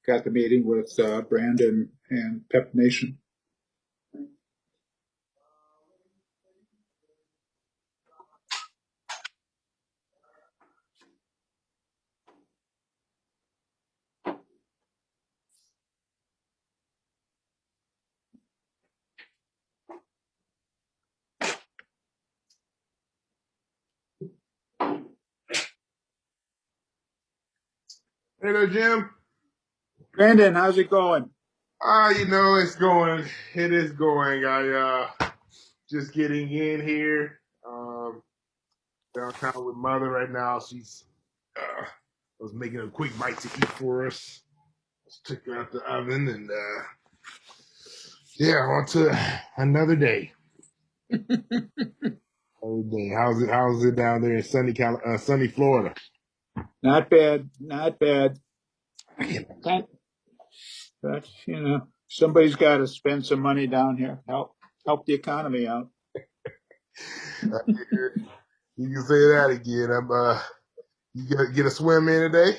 Got the meeting with Brandon and Pep Nation. Hey there, Jim. Brandon, how's it going? It's going. It is going. I just getting in here. Downtown with mother right now. She's was making a quick bite to eat for us. Just took her out the oven and on to another day. Another day. How's it down there in sunny Florida? Not bad, not bad. But somebody's got to spend some money down here. Help the economy out. You can say that again. You get a swim in today?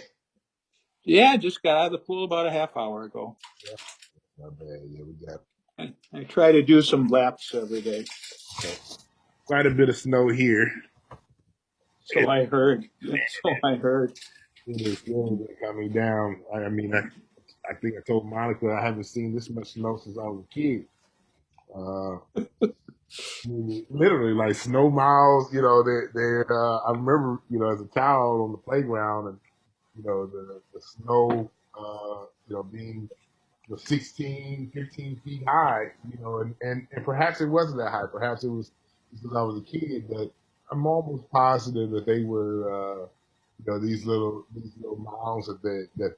Yeah, just got out of the pool about a half hour ago. Yeah, not bad. Yeah, we got I try to do some laps every day. quite a bit of snow here. So I heard. So I heard. It is really coming down. I think I told Monica I haven't seen this much snow since I was a kid. Uh, Literally, like snow miles. I remember, as a child on the playground, and the snow, being 16, 15 feet high. And perhaps it wasn't that high. Perhaps it was because I was a kid, but I'm almost positive that they were. These little mounds that the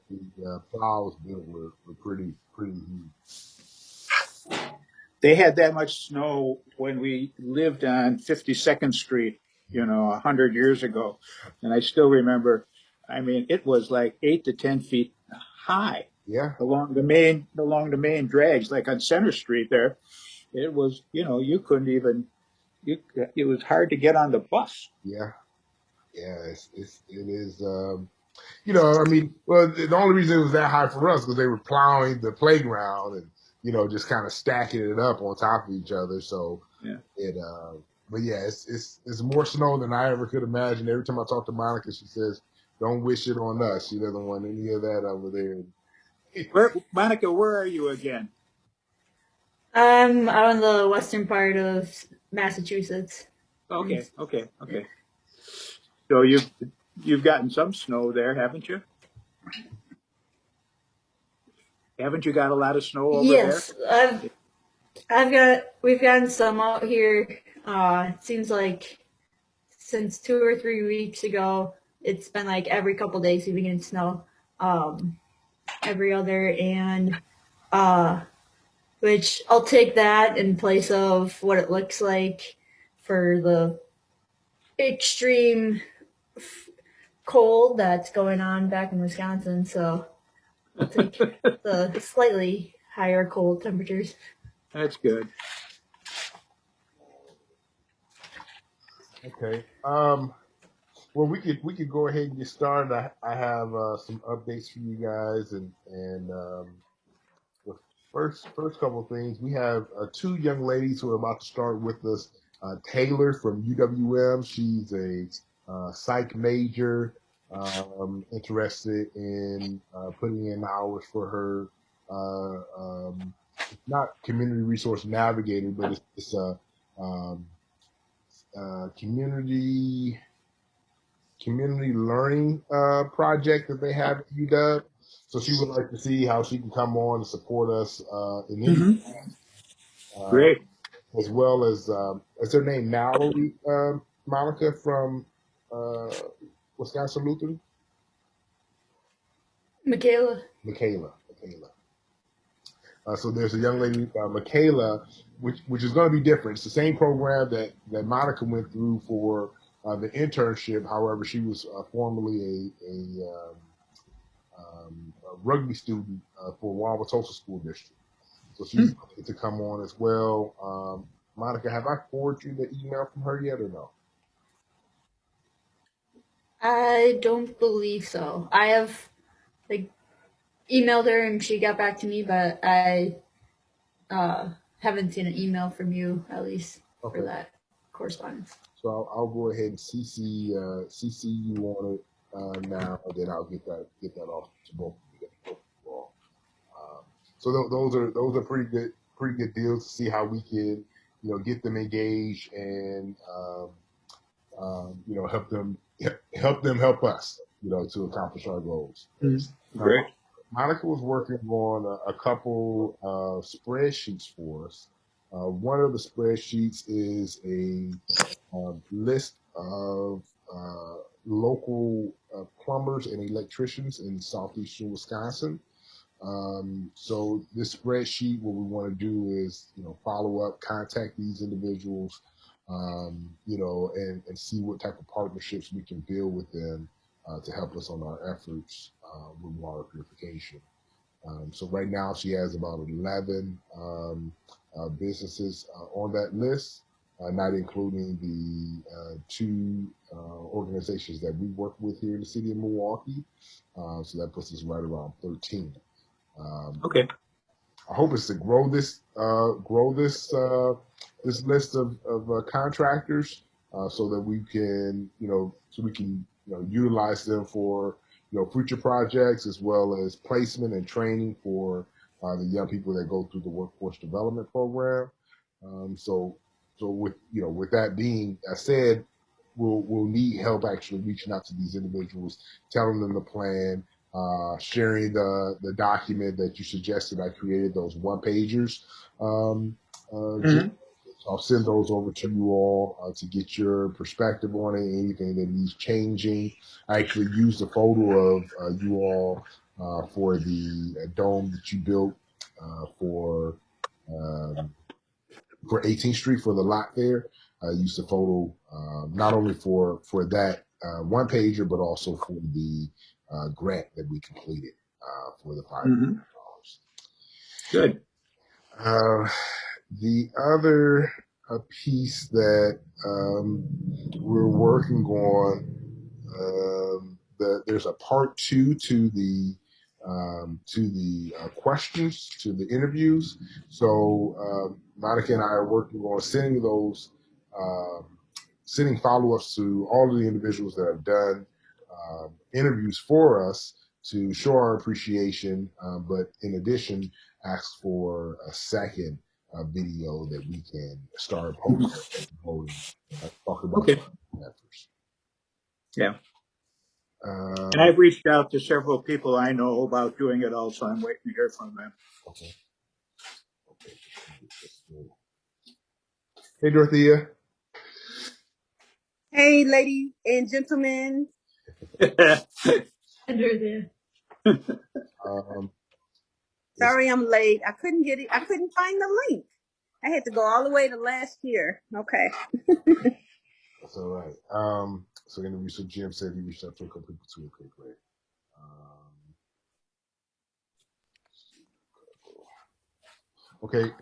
plows built were pretty huge. They had that much snow when we lived on 52nd Street, 100 years ago. And I still remember, I mean, it was like 8 to 10 feet high. Yeah. Along the main drags, like on Center Street there. It was, you couldn't even, it was hard to get on the bus. Yeah. Yeah. It is. Well, the only reason it was that high for us because they were plowing the playground and just kind of stacking it up on top of each other. So Yeah. But yeah, it's more snow than I ever could imagine. Every time I talk to Monica, she says, "Don't wish it on us." She doesn't want any of that over there. Monica, where are you again? I'm out in the western part of Massachusetts. Okay. So you've gotten some snow there, haven't you? Haven't you got a lot of snow over there? Yes, we've gotten some out here. It seems like since 2 or 3 weeks ago, it's been like every couple days we've been getting snow. Every other, and which I'll take that in place of what it looks like for the extreme cold that's going on back in Wisconsin. So I'll take the slightly higher cold temperatures. That's good. Okay. Well, we could go ahead and get started. I have some updates for you guys, and the first couple of things we have two young ladies who are about to start with us. Taylor from UWM. She's a psych major, interested in putting in hours for her. It's not community resource navigator, but it's a community learning project that they have at UW. So she would like to see how she can come on and support us in any Great. as well as is her name Mallory Monica from Wisconsin Lutheran? Michaela. So there's a young lady, Michaela, which is going to be different. It's the same program that Monica went through for the internship. However, she was formerly a rugby student for Wauwatosa School District. So she's looking to come on as well. Monica, have I forwarded you the email from her yet or no? I don't believe so. I have like emailed her and she got back to me, but I haven't seen an email from you at least for Okay. that correspondence. So I'll go ahead and CC you on it now, and then I'll get that off to both of you all. So those are pretty good deals to see how we can get them engaged and help them help us to accomplish our goals. Great. Monica was working on a couple spreadsheets for us. One of the spreadsheets is a list of local plumbers and electricians in southeastern Wisconsin. So this spreadsheet, what we want to do is, follow up, contact these individuals, and see what type of partnerships we can build with them to help us on our efforts with water purification. So right now she has about 11 businesses on that list, not including the two organizations that we work with here in the city of Milwaukee. So that puts us right around 13. Okay. I hope it's to grow this this list of contractors so that we can utilize them for future projects as well as placement and training for the young people that go through the workforce development program. So with that being said, we'll need help actually reaching out to these individuals, telling them the plan, sharing the document that you suggested. I created those one pagers. I'll send those over to you all to get your perspective on it, anything that needs changing. I actually used a photo of you all for the dome that you built for 18th Street for the lot there. I used a photo not only for that one pager, but also for the grant that we completed for the $5 million. Good. The other piece that we're working on, there's a part 2 to the questions, to the interviews. So Monica and I are working on sending follow-ups to all of the individuals that have done interviews for us to show our appreciation, but in addition, ask for a second video that we can start posting, talk about efforts. Yeah. And I've reached out to several people I know about doing it also. I'm waiting to hear from them. Okay. Hey, Dorothea. Hey, ladies and gentlemen. Under the Sorry I'm late. I couldn't get it. I couldn't find the link. I had to go all the way to last year. Okay. That's all right. So interview. So Jim said he reached out to a couple people too. Okay, great. Okay.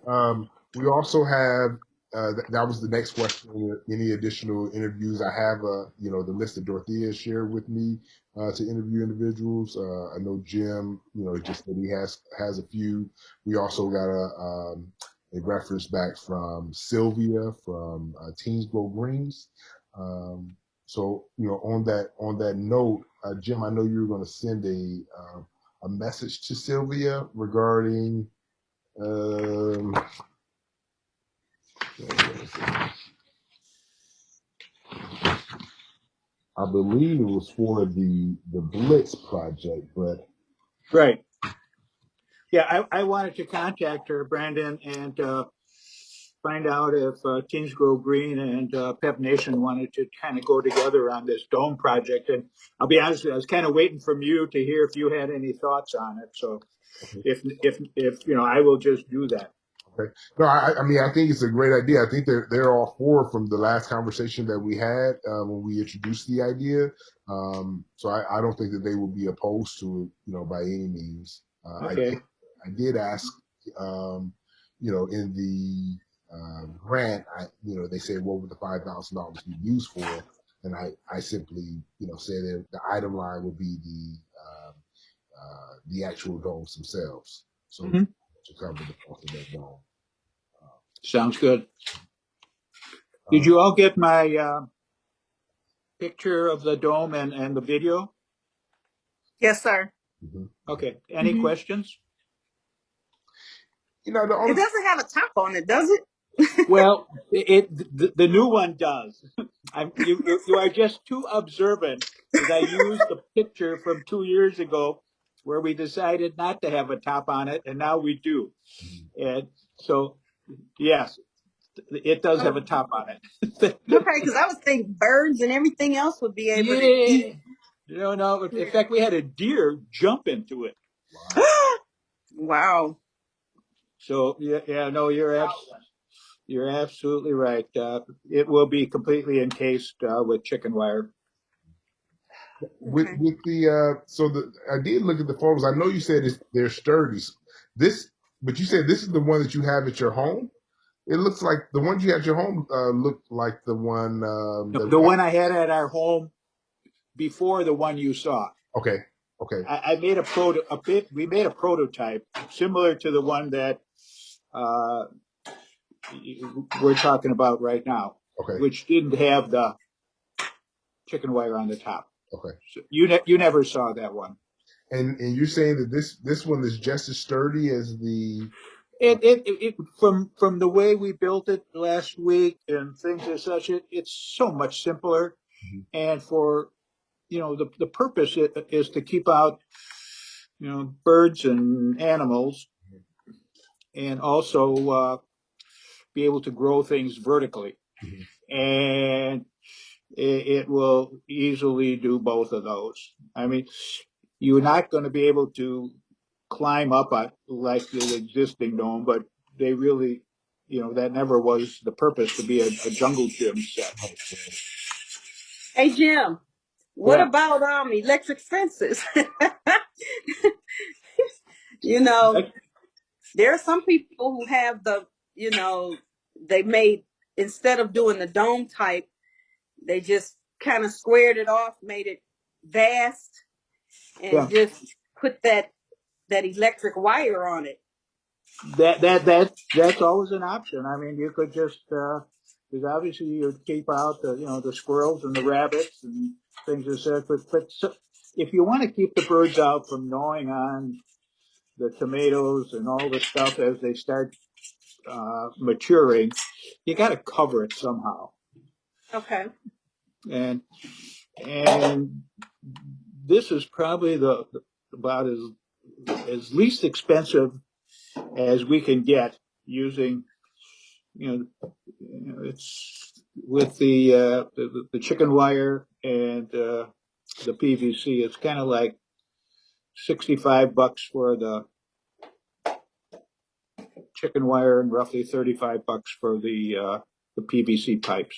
We also have that was the next question. Any additional interviews? I have the list that Dorothea shared with me to interview individuals. I know Jim, just that he has a few. We also got a reference back from Sylvia from Teens Grow Greens. So on that note, Jim, I know you were going to send a message to Sylvia regarding. I believe it was for the Blitz project, but Right. Yeah, I wanted to contact her, Brandon, and find out if Teens Grow Green and Pep Nation wanted to kind of go together on this dome project. And I'll be honest with you, I was kind of waiting from you to hear if you had any thoughts on it. So if I will just do that. Okay. No, I mean, I think it's a great idea. I think they're all for from the last conversation that we had when we introduced the idea. So I don't think that they will be opposed to it, by any means. Okay. I did ask, in the grant, they said what would the $5,000 be used for, and I simply, said that the item line would be the actual domes themselves, so Mhm. to cover the cost of that dome. Sounds good. Did you all get my picture of the dome and the video? Yes, sir. Mhm. Okay. Any Mhm. questions? The It only doesn't have a top on it, does it? Well, the new one does. You are just too observant because I used the picture from 2 years ago where we decided not to have a top on it, and now we do. And so, yes, it does have a top on it. Okay, because I was thinking birds and everything else would be able to eat. Yeah. No. In fact, we had a deer jump into it. wow. Wow. So yeah, no, you're absolutely right. It will be completely encased with chicken wire. Okay. With the so the I did look at the photos. I know you said they're sturdy. But you said this is the one that you have at your home. It looks like the ones you had at your home looked like the one that. The one I had at our home before the one you saw. Okay. Okay. I made we made a prototype similar to the one that uh, we're talking about right now, Okay. which didn't have the chicken wire on the top. Okay. So you never saw that one. And you're saying that this one is just as sturdy as the. It from the way we built it last week and things as such, it's so much simpler. Mhm. And for the purpose is to keep out birds and animals, and also be able to grow things vertically. Mhm. And it will easily do both of those. I mean, you're not going to be able to climb up like the existing dome, but they really, that never was the purpose to be a jungle gym set. Right, right. Hey, Jim, what Yeah. about electric fences? You know, there are some people who have they made, instead of doing the dome type, they just kind of squared it off, made it vast, and Yeah. just put that electric wire on it. That's always an option. I mean, you could just because obviously you'd keep out the squirrels and the rabbits and things like that. But so, if you want to keep the birds out from gnawing on the tomatoes and all the stuff as they start maturing, you got to cover it somehow. Okay. And this is probably about as least expensive as we can get using it's with the chicken wire and the PVC. It's kind of like $65 for the chicken wire and roughly $35 for the PVC pipes.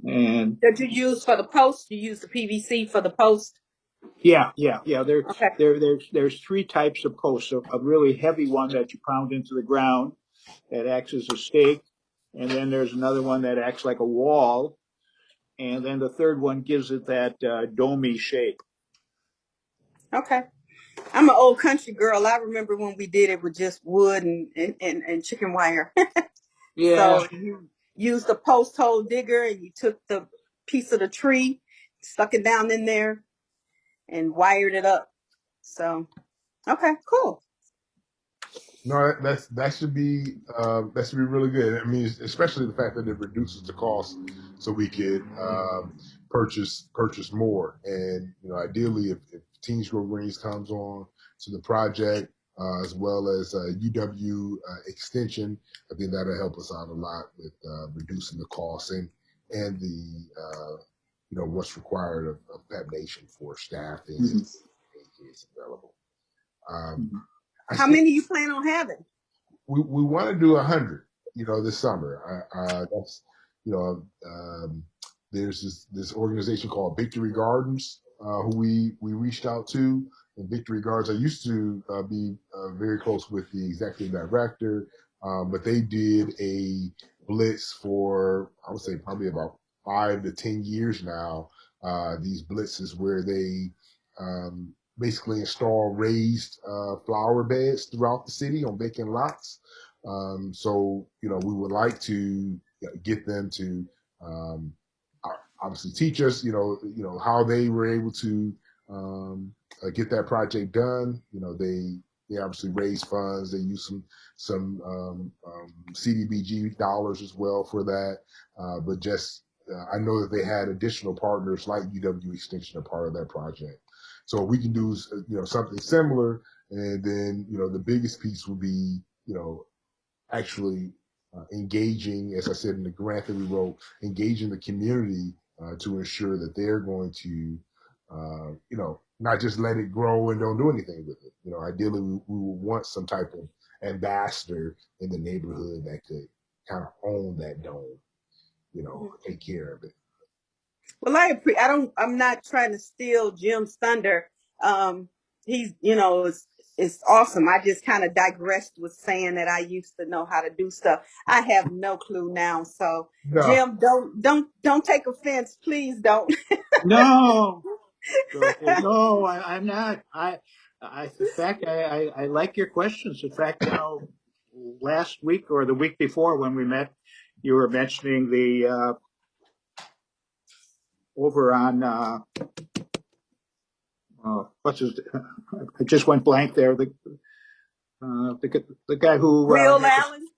And That you use for the post? You use the PVC for the post? yeah. Okay. There's three types of posts. A really heavy one that you pound into the ground that acts as a stake, and then there's another one that acts like a wall, and then the third one gives it that domey shape. Okay. I'm an old country girl. I remember when we did it with just wood and chicken wire. Yeah, So you used a post hole digger and you took the piece of the tree, stuck it down in there, and wired it up. So, okay, cool. No, that should be really good. I mean, especially the fact that it reduces the cost, so we could purchase more. And ideally, if Teens Grow Greens comes on to the project, as well as UW Extension, I think that'll help us out a lot with reducing the costs and the what's required of Pep Nation for staffing mm-hmm. and kids available. Um, Mm-hmm. I How still many you plan on having? we want to do 100, this summer. That's, you know, there's this organization called Victory Gardens, who we reached out to. And Victory Gardens, I used to be very close with the executive director, but they did a blitz for, I would say, probably about 5 to 10 years now. These blitzes where they basically install raised flower beds throughout the city on vacant lots. So, we would like to get them to obviously teach us, how they were able to get that project done. They obviously raise funds. They use some CDBG dollars as well for that. But just I know that they had additional partners like UW Extension a part of that project. So we can do something similar, and then the biggest piece will be actually engaging, as I said in the grant that we wrote, engaging the community to ensure that they're going to not just let it grow and don't do anything with it. Ideally we would want some type of ambassador in the neighborhood that could kind of own that dome, take care of it. Well, I'm not trying to steal Jim's thunder. He's, it's awesome. I just kind of digressed with saying that I used to know how to do stuff. I have no clue now. So No. Jim, don't take offense. Please don't. No, no, I'm not. In fact, I like your questions. In fact, last week or the week before when we met, you were mentioning the over on what's his? I just went blank there. The guy who Will Allen.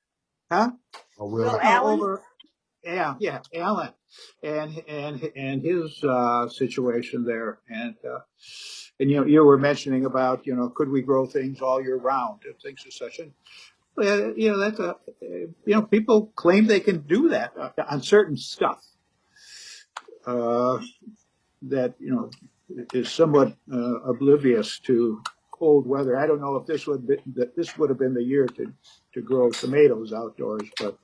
Huh? Oh, Will Allen. Over. Yeah, Alan, and his situation there, and you were mentioning about could we grow things all year round and things of such, and that's people claim they can do that on certain stuff that is somewhat oblivious to cold weather. I don't know if this would have been the year to grow tomatoes outdoors, but.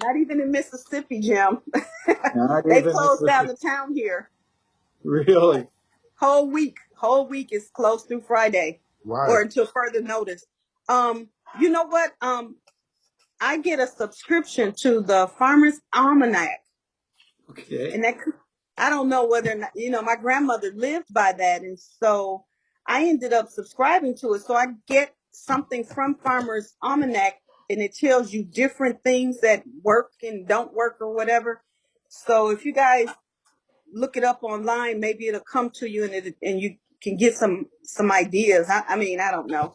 Not even in Mississippi, Jim. Not They even closed down the town here. Really? Whole week is closed through Friday. Right. Or until further notice. You know what? I get a subscription to the Farmer's Almanac. Okay. And I don't know whether or not, my grandmother lived by that. And so I ended up subscribing to it. So I get something from Farmer's Almanac, and it tells you different things that work and don't work or whatever. So if you guys look it up online, maybe it'll come to you and you can get some ideas. I mean, I don't know.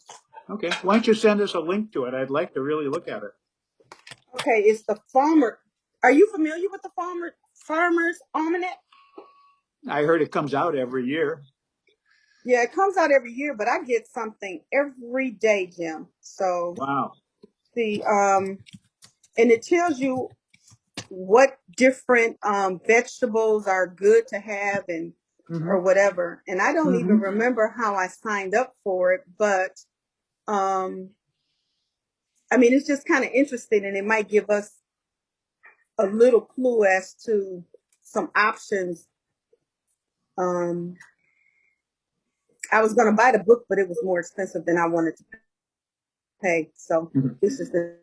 Okay. Why don't you send us a link to it? I'd like to really look at it. Okay, it's the Farmer. Are you familiar with the Farmer's Almanac? I heard it comes out every year. Yeah, it comes out every year, but I get something every day, Jim. So wow. And it tells you what different vegetables are good to have and or whatever. And I don't even remember how I signed up for it, but I mean, it's just kind of interesting, and it might give us a little clue as to some options. I was going to buy the book, but it was more expensive than I wanted to pay. So this is the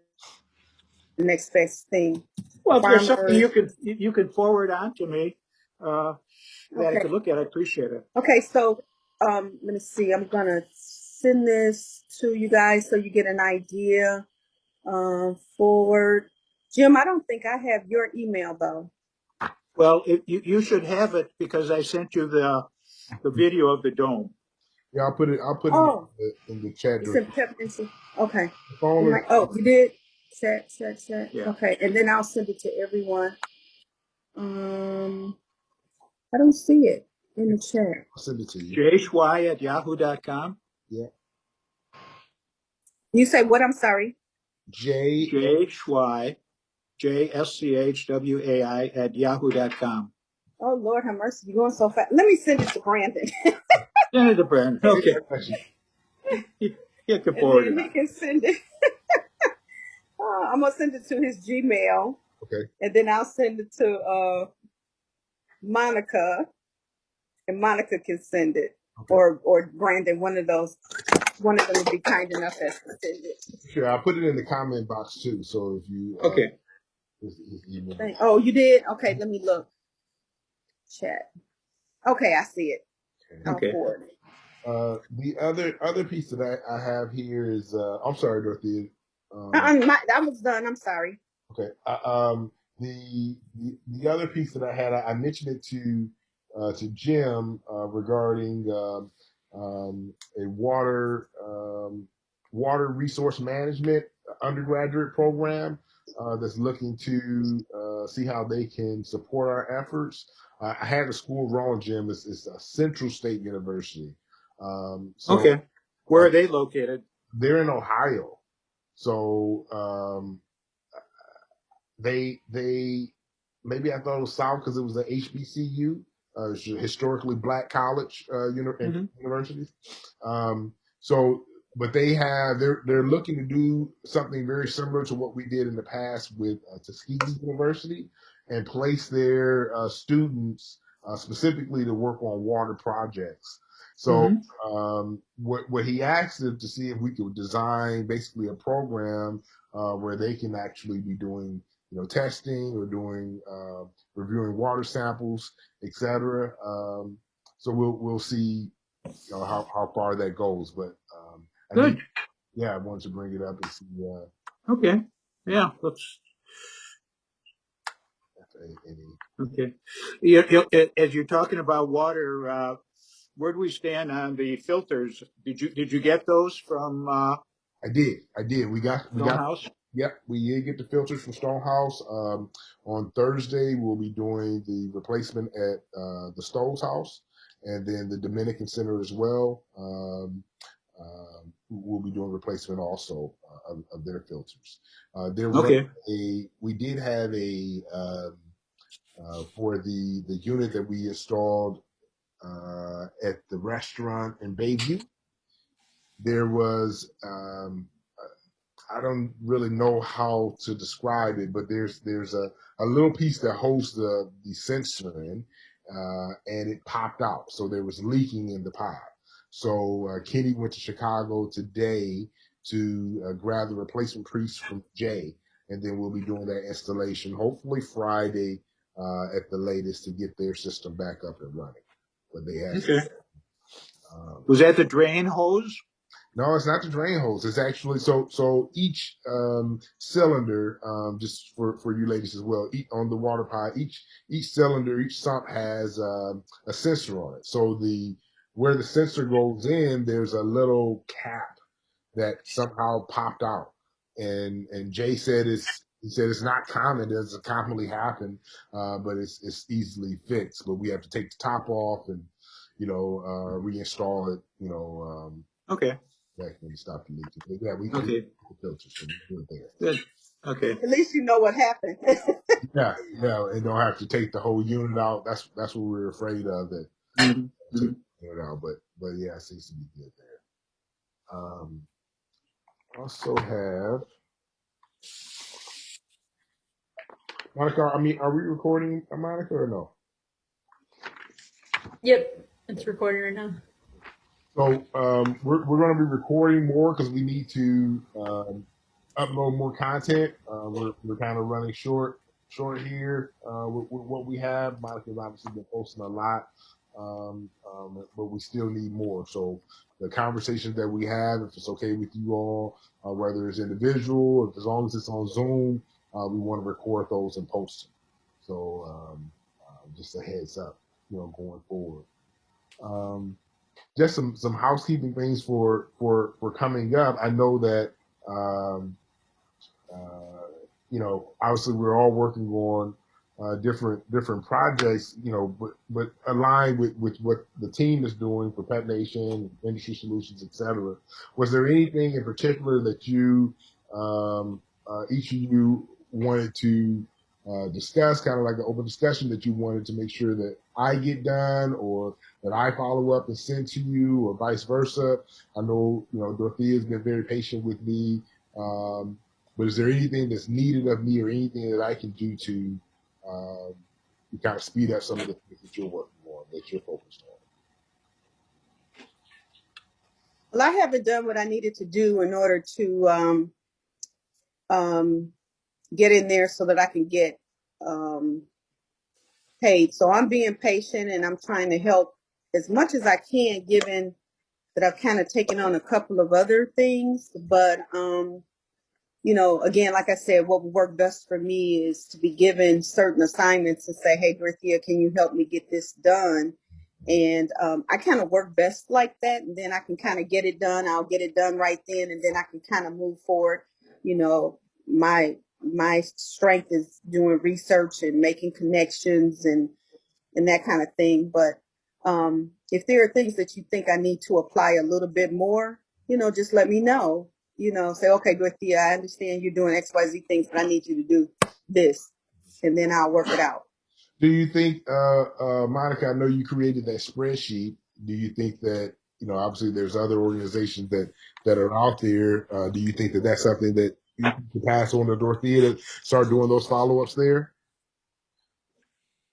next best thing. Well, if there's something you can forward on to me that I could look at, I appreciate it. Okay, so let me see. I'm gonna send this to you guys so you get an idea. Forward, Jim. I don't think I have your email though. Well, you should have it because I sent you the video of the dome. Yeah, I'll put it in the chat. Okay. You did? Chat. Yeah. Okay, and then I'll send it to everyone. I don't see it in the chat. I'll send it to you. jschwy@yahoo.com. Yeah. You say what? I'm sorry. jschwy, JSCHWAI @yahoo.com. Oh Lord, have mercy! You're going so fast. Let me send it to Brandon. Send it to Brandon. Okay. You can forward it. He can send it. I'm gonna send it to his Gmail, Okay. and then I'll send it to Monica, and Monica can send it, Okay. or Brandon. One of them would be kind enough as to send it. Sure. I'll put it in the comment box too. So if you Okay. his email. Oh, you did? Okay, let me look. Chat. Okay, I see it. I'll Okay. forward it. The other piece that I have here is I'm sorry, Dorothea. That was done. I'm sorry. Okay. The other piece that I had, I mentioned it to Jim regarding a water resource management undergraduate program that's looking to see how they can support our efforts. I had the school wrong, Jim. It's a Central State University. So Okay. Where are they located? they're in Ohio. So they maybe I thought it was South because it was a HBCU, historically black college Mm-hmm. universities. Um, so, but they're looking to do something very similar to what we did in the past with Tuskegee University and place their students specifically to work on water projects. So, Mm-hmm. what he asked them to see if we could design basically a program where they can actually be doing testing or doing reviewing water samples, etc. So we'll see how far that goes. But I did, Good. yeah, I wanted to bring it up and see Okay. Yeah. Let's. if any. Okay. As you're talking about water, where do we stand on the filters? Did you get those from I did. We got. Stonehouse? Yep, we did get the filters from Stonehouse. On Thursday, we'll be doing the replacement at the Stowe's house, and then the Dominican Center as well. We'll be doing replacement also of their filters. Okay. We did have for the unit that we installed at the restaurant in Bayview. There was I don't really know how to describe it, but there's a little piece that holds the sensor in, and it popped out, so there was leaking in the pod. So Kenny went to Chicago today to grab the replacement piece from Jay, and then we'll be doing that installation hopefully Friday at the latest to get their system back up and running. But they had Okay. um, Was that the drain hose? no, it's not the drain hose. It's actually so each cylinder, just for you ladies as well, on the water pipe, each cylinder, each sump has a sensor on it. So where the sensor goes in, there's a little cap that somehow popped out, and Jay said it's not common. It doesn't commonly happen, but it's easily fixed. But we have to take the top off and reinstall it. Okay. Back when we stopped the leaking. But yeah, we Okay. the filters, so we do it there. Good. Okay. At least you know what happened. Yeah, and don't have to take the whole unit out. That's what we were afraid of, that Mm-hmm. take the unit out. But yeah, it seems to be good there. Also have Monica. I mean, are we recording Monica or no? Yep, it's recording right now. So we're going to be recording more because we need to upload more content. We're kind of running short here with what we have. Monica's obviously been posting a lot, but we still need more. So the conversations that we have, if it's okay with you all, whether it's individual, if as long as it's on Zoom, we want to record those and post them. So just a heads up, going forward. Just some housekeeping things for coming up. I know that obviously we're all working on different projects, but aligned with what the team is doing for Pet Nation, Industry Solutions, etc. Was there anything in particular that you each of you wanted to discuss, kind of like an open discussion, that you wanted to make sure that I get done or that I follow up and send to you, or vice versa? I know Dorothea's been very patient with me. But is there anything that's needed of me or anything that I can do to kind of speed up some of the things that you're working on, that you're focused on? Well, I haven't done what I needed to do in order to um, get in there so that I can get um, paid. So I'm being patient and I'm trying to help as much as I can, given that I've kind of taken on a couple of other things. But you know, again, like I said, what would work best for me is to be given certain assignments and say, hey, Dorothea, can you help me get this done? And I kind of work best like that. And then I can kind of get it done. I'll get it done right then. And then I can kind of move forward. You know, my strength is doing research and making connections and that kind of thing. But if there are things that you think I need to apply a little bit more, you know, just let me know. You know, say, okay, Dorothea, I understand you're doing XYZ things, but I need you to do this. And then I'll work it out. Do you think, Monica, I know you created that spreadsheet. Do you think that, you know, obviously there's other organizations that are out there. Do you think that that's something that you can pass on to Dorothea to start doing those follow-ups there?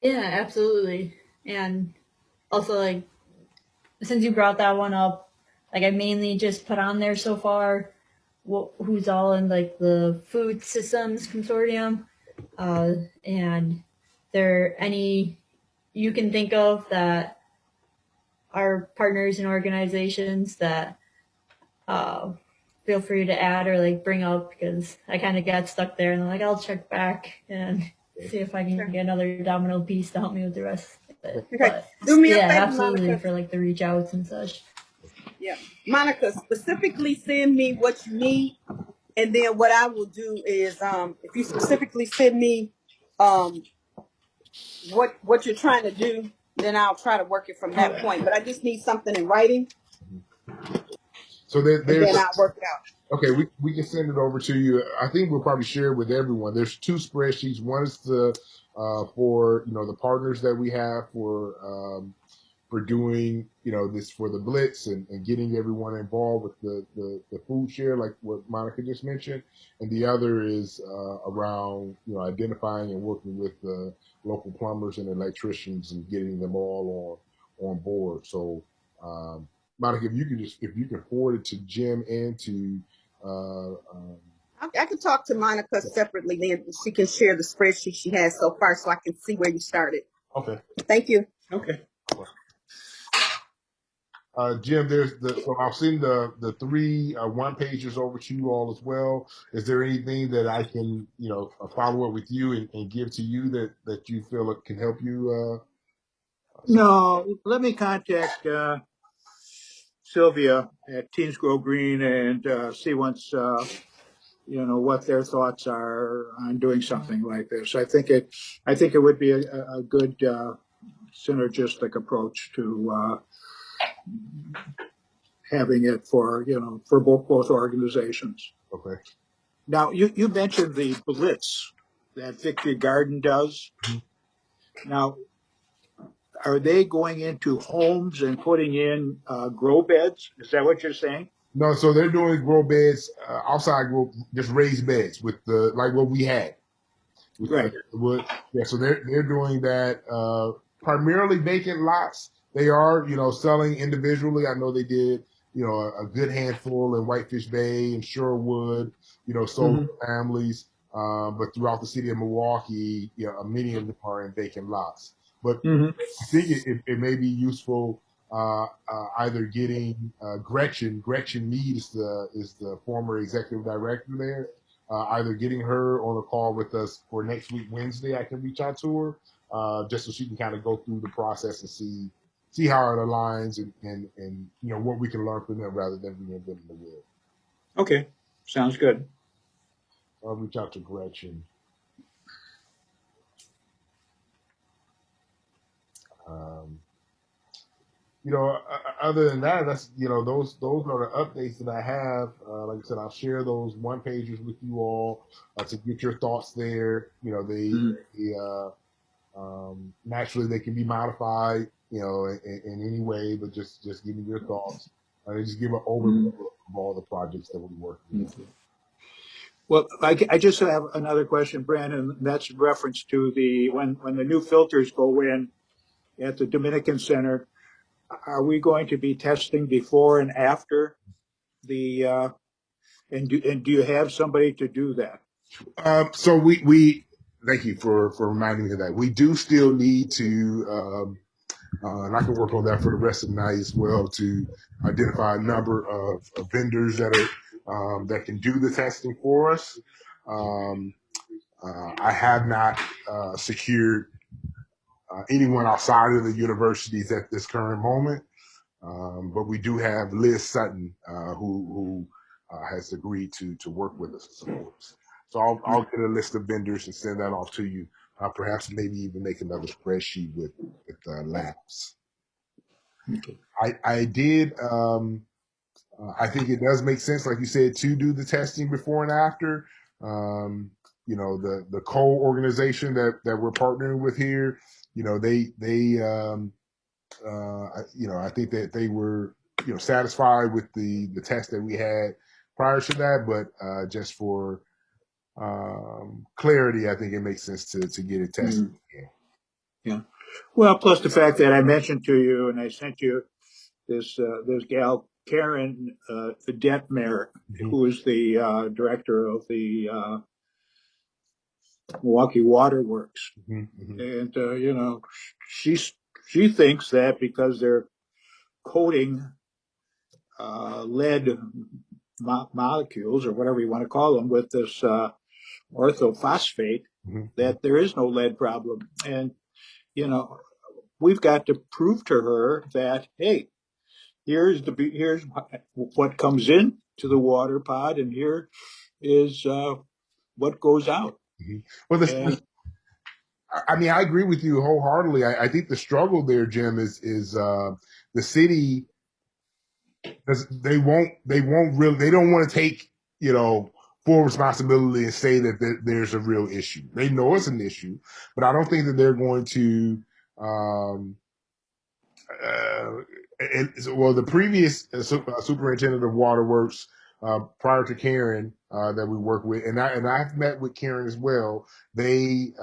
Yeah, absolutely. And also, like, since you brought that one up, like, I mainly just put on there so far who's all in, like, the food systems consortium, and there any you can think of that are partners and organizations that uh, feel free to add or like bring up, because I kind of got stuck there and I'm like, I'll check back and see if I can get another domino piece to help me with the rest of it. Okay. But Do me a yeah, favor, absolutely, Monica. for like the reach outs and such. Yeah. Monica, specifically send me what you need. And then what I will do is if you specifically send me what you're trying to do, then I'll try to work it from that point. But I just need something in writing, So and there's then I'll work it out. okay, we can send it over to you. I think we'll probably share it with everyone. There's two spreadsheets. One is the for you know the partners that we have for doing you know this for the blitz and getting everyone involved with the food share, like what Monica just mentioned, and the other is around you know identifying and working with the local plumbers and electricians and getting them all on board. So. Monica, if you can forward it to Jim and to I can talk to Monica separately, then she can share the spreadsheet she has so far, so I can see where you started. okay. Thank you. Okay. Jim, so I'll send the three one pagers over to you all as well. Is there anything that I can, you know, follow up with you and give to you that you feel it can help you? No, let me contact Sylvia at Teens Grow Green and see once you know what their thoughts are on doing something like this. I think it would be a good synergistic approach to having it for you know for both organizations. Okay. Now you mentioned the blitz that Victory Garden does. Now, are they going into homes and putting in grow beds? Is that what you're saying? No, so they're doing grow beds, outside grow, just raised beds with the like what we had. With Right. wood. Yeah, so they're doing that primarily vacant lots. They are, you know, selling individually. I know they did, you know, a good handful in Whitefish Bay and Sherwood, you know, sold to families. But throughout the city of Milwaukee, you know, many of them are in vacant lots. But Mm-hmm. I think it may be useful either getting Gretchen. Gretchen Mead is the former executive director there. Either getting her on a call with us for next week Wednesday, I can reach out to her just so she can kind of go through the process and see how it aligns and you know what we can learn from them rather than reinventing the wheel. Okay, sounds good. I'll reach out to Gretchen. Um, you know, other than that, that's you know those are the updates that I have. Like I said, I'll share those one pagers with you all to get your thoughts there. You know, naturally they can be modified, you know, in any way, but just give me your thoughts. Just give an overview of all the projects that we're working on. Well, I just have another question, Brandon. That's in reference to the when the new filters go in at the Dominican Center. Are we going to be testing before and after the and do you have somebody to do that? So we thank you for reminding me of that. We do still need to, and I can work on that for the rest of the night as well, to identify a number of vendors that are that can do the testing for us. Um, I have not secured anyone outside of the universities at this current moment. But we do have Liz Sutton, who has agreed to work with us and support us. So I'll get a list of vendors and send that off to you. Perhaps maybe even make another spreadsheet with labs. Okay. I did. I think it does make sense, like you said, to do the testing before and after. You know, the coal organization that we're partnering with here. You know, you know, I think that they were, you know, satisfied with the test that we had prior to that, but just for clarity, I think it makes sense to get it tested. Mm, yeah. Well, plus the fact that I mentioned to you and I sent you this gal Karen Detmer, Mm-hmm. who is the director of the Milwaukee Water Works, Mm-hmm. and you know, she's she thinks that because they're coating lead molecules or whatever you want to call them with this orthophosphate, Mm-hmm. that there is no lead problem. And you know, we've got to prove to her that hey, here's what comes in to the water pod, and here is what goes out. Mm-hmm. Well, And I mean, I agree with you wholeheartedly. I think the struggle there, Jim, is the city. They won't really, they don't want to take, you know, full responsibility and say that there's a real issue. They know it's an issue, but I don't think that they're going to um, uh, well, the previous superintendent of waterworks prior to Karen that we work with, and I've met with Karen as well. They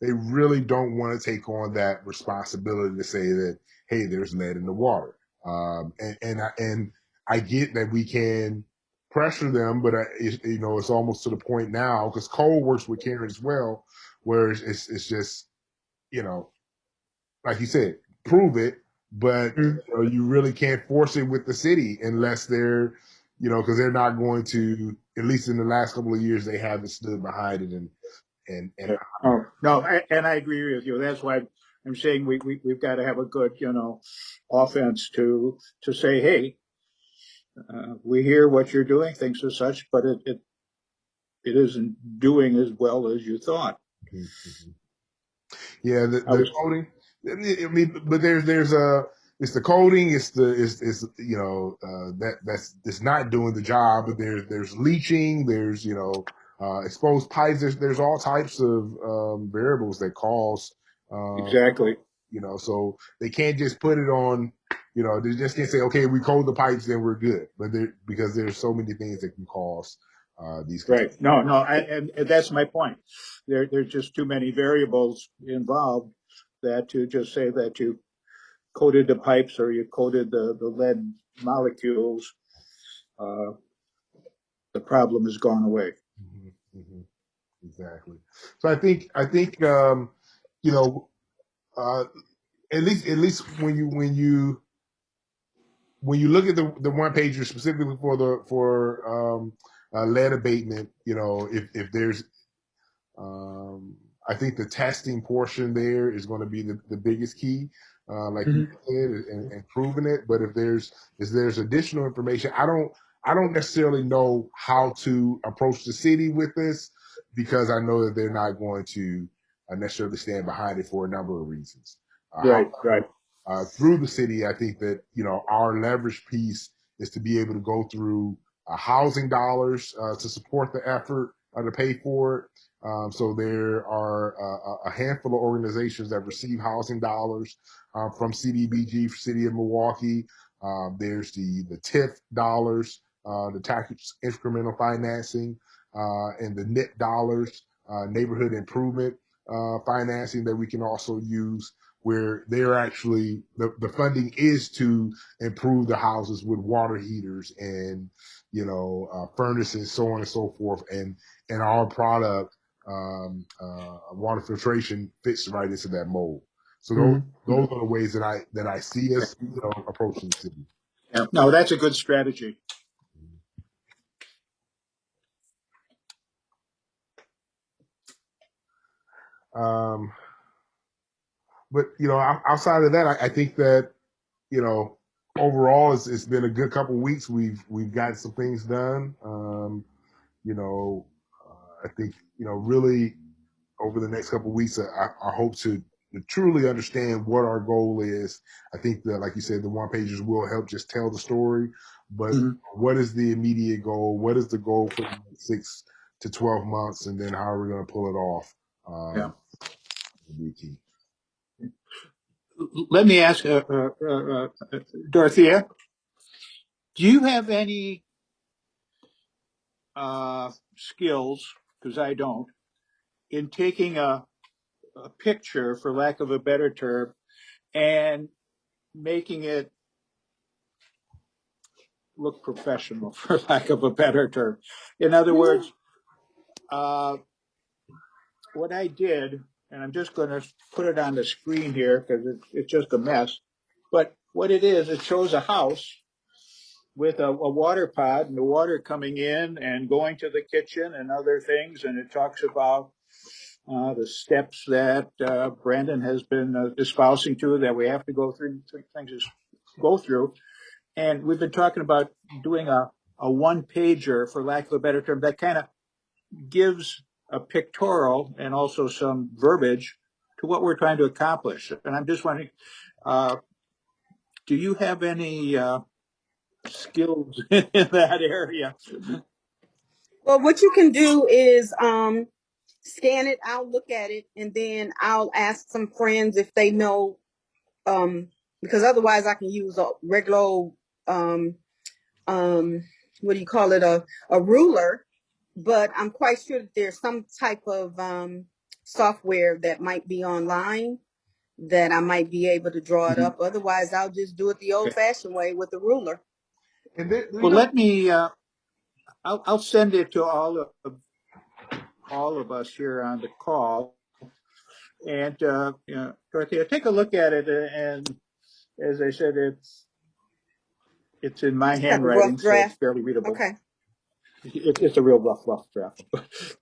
really don't want to take on that responsibility to say that, hey, there's lead in the water. And I get that we can pressure them, but you know, it's almost to the point now because Cole works with Karen as well, where it's just, you know, like you said, prove it, but mm, you know, you really can't force it with the city unless they're, you know, because they're not going to. At least in the last couple of years, they haven't stood behind it and oh no, and I agree with you. That's why I'm saying we've got to have a good offense to say hey, we hear what you're doing, things as such, but it isn't doing as well as you thought. Mhm. Yeah, I the was coding. I mean, but there's a it's the coding. It's you know that's it's not doing the job. But there's leaching. There's you know exposed pipes. There's all types of variables that cause exactly you know, so they can't just put it on, you know, they just can't say, okay, we code the pipes, then we're good. But because there's so many things that can cause these right. No, no, and that's my point. There's just too many variables involved that to just say that you coated the pipes or you coated the lead molecules, uh, the problem has gone away. mm-hmm, mm-hmm, exactly. So I think you know, uh, at least when you look at the one pager specifically for lead abatement, you know, if there's I think the testing portion there is going to be the biggest key, like you Mhm. said, and proving it. But if there's additional information, I don't necessarily know how to approach the city with this because I know that they're not going to necessarily stand behind it for a number of reasons. Right, right, However, through the city, I think that you know our leverage piece is to be able to go through housing dollars to support the effort to pay for it. So there are a handful of organizations that receive housing dollars from CDBG, City of Milwaukee. There's the TIF dollars, the tax incremental financing. and the net dollars, neighborhood improvement financing that we can also use, where they're actually the funding is to improve the houses with water heaters and furnaces, so on and so forth, and our product, water filtration, fits right into that mold. So those are the ways that I see us approaching the city. Yeah. No, that's a good strategy. But outside of that, I think that overall it's been a good couple of weeks. We've gotten some things done. I think really over the next couple of weeks, I hope to truly understand what our goal is. I think that, like you said, the one pages will help just tell the story. But what is the immediate goal? What is the goal for the next 6 to 12 months? And then how are we going to pull it off? Yeah. Will be key. Let me ask, Dorothea, do you have any skills, because I don't, in taking a picture, for lack of a better term, and making it look professional, for lack of a better term? In other words, what I did, and I'm just going to put it on the screen here because it's just a mess, but what it is, it shows a house with a water pod and the water coming in and going to the kitchen and other things, and it talks about the steps that Brandon has been espousing to, that we have to go through, and we've been talking about doing a one pager, for lack of a better term, that kind of gives a pictorial and also some verbiage to what we're trying to accomplish. And I'm just wondering, do you have any skills in that area? Well, what you can do is scan it. I'll look at it, and then I'll ask some friends if they know, because otherwise I can use a regular old, what do you call it, a ruler. But I'm quite sure that there's some type of software that might be online that I might be able to draw it up. Otherwise, I'll just do it the old-fashioned way with a ruler. And then, Well, let me. I'll send it to all of us here on the call, and Dorothea, take a look at it. And as I said, it's in my Kind of rough handwriting, so it's draft. barely readable. Okay. It's a real rough draft,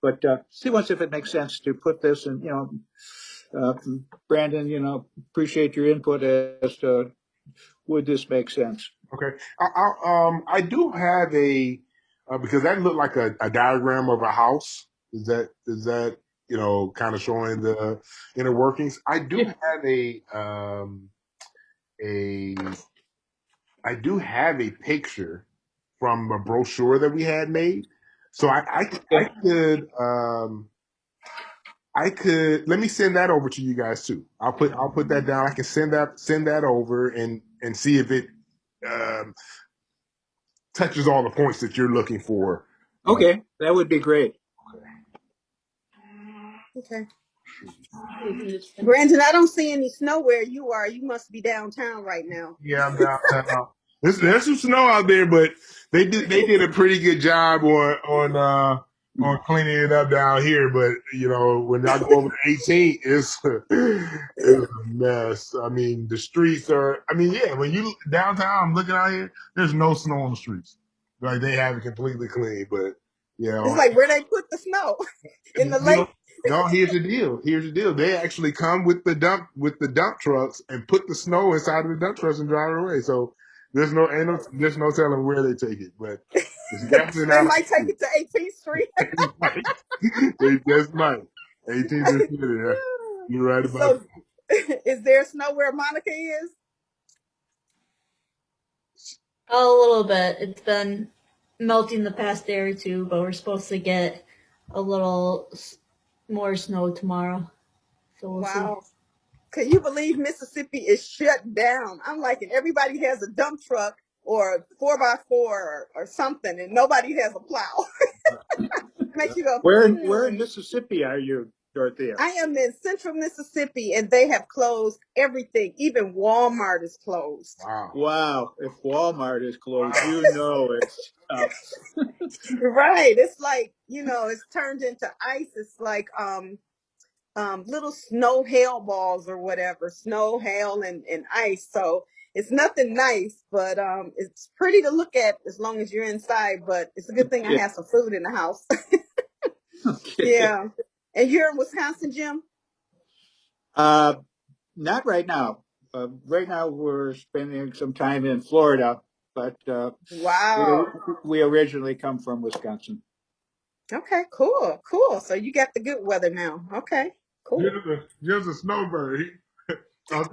but see once if it makes sense to put this. And Brandon, appreciate your input as to would this make sense. Okay. I do have a because that looked like a diagram of a house. Is that kind of showing the inner workings? I do have a picture from a brochure that we had made. So I could let me send that over to you guys too. I'll put that down. I can send that over and see if it touches all the points that you're looking for. Okay, that would be great. Okay. Brandon, I don't see any snow where you are. You must be downtown right now. Yeah, I'm downtown. There's some snow out there, but they did a pretty good job on cleaning it up down here. But when I go over to 18, it's a mess. I mean, the streets are. I mean, yeah, when you downtown, I'm looking out here. There's no snow on the streets. Like they have it completely clean. But It's like where they put the snow in the lake. No, here's the deal. They actually come with the dump trucks and put the snow inside of the dump trucks and drive it away. So there's no telling where they take it, but it's definitely They not. might take it to 18th Street. They just might. 18th is yeah. You're right about that. Is there snow where Monica is? A little bit. It's been melting the past day or two, but we're supposed to get a little more snow tomorrow. So we'll see. Can you believe Mississippi is shut down? I'm like, and everybody has a dump truck or a 4x4 or something, and nobody has a plow. makes you go, Where in Mississippi are you, Dorothea? I am in central Mississippi and they have closed everything. Even Walmart is closed. Wow. Wow. If Walmart is closed, you know it's tough. Right. It's like, it's turned into ice. It's like little snow hail balls or whatever, snow, hail, and ice. So it's nothing nice, but it's pretty to look at as long as you're inside. But it's a good thing I Yeah. have some food in the house. Okay. Yeah. And you're in Wisconsin, Jim? Not right now. Right now, we're spending some time in Florida, but Wow. we originally come from Wisconsin. Okay, cool, cool. So you got the good weather now. Okay, cool. Jim's a snowbird. I'll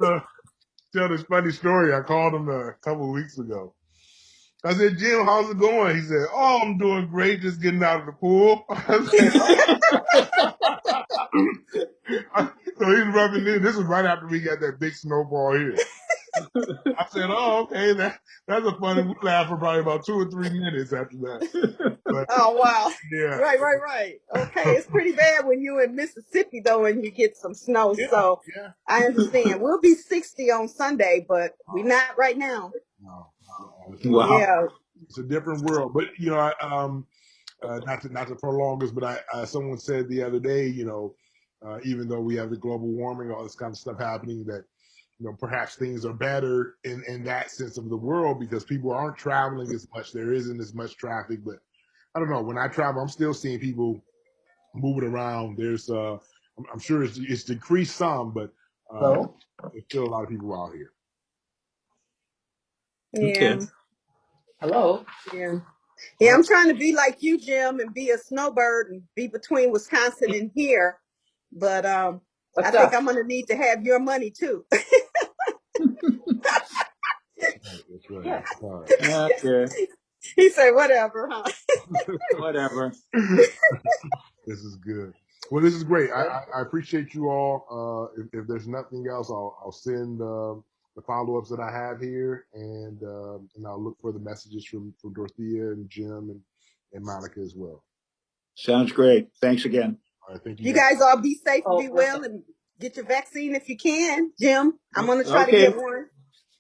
tell this funny story. I called him a couple of weeks ago. I said, Jim, how's it going? He said, oh, I'm doing great, just getting out of the pool. I said, so he's rubbing in. This is right after we got that big snowfall here. I said, oh, okay, that's a funny. We laughed for probably about 2 or 3 minutes after that. But Oh wow. yeah. Right. Okay, it's pretty bad when you're in Mississippi though and you get some snow. Yeah, So yeah. I understand. We'll be 60 on Sunday, but we're not right now. No, Wow. Yeah. it's a different world. But not to prolong this, but someone said the other day, even though we have the global warming, all this kind of stuff happening, that perhaps things are better in that sense of the world because people aren't traveling as much. There isn't as much traffic, but I don't know. When I travel, I'm still seeing people moving around. There's, I'm sure it's decreased some, but there's still a lot of people out here. Yeah. Okay. Hello. Yeah. Yeah, I'm trying to be like you, Jim, and be a snowbird and be between Wisconsin and here. But I think I'm gonna need to have your money too. That's right. Yeah. All right. Okay. He said, whatever, huh? Whatever. This is good. Well, this is great. I appreciate you all. If there's nothing else, I'll send the follow-ups that I have here, and I'll look for the messages from Dorothea and Jim and Monica as well. Sounds great. Thanks again. All right, thank you. You guys all be safe and be well and get your vaccine if you can. Jim, I'm gonna try to Okay. get one.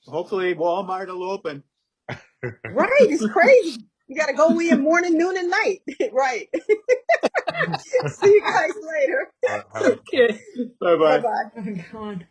Hopefully Walmart will open. Right, it's crazy. You gotta go in morning, noon, and night. Right. See you guys later. All right, Okay. Bye bye. Bye-bye. Oh my God.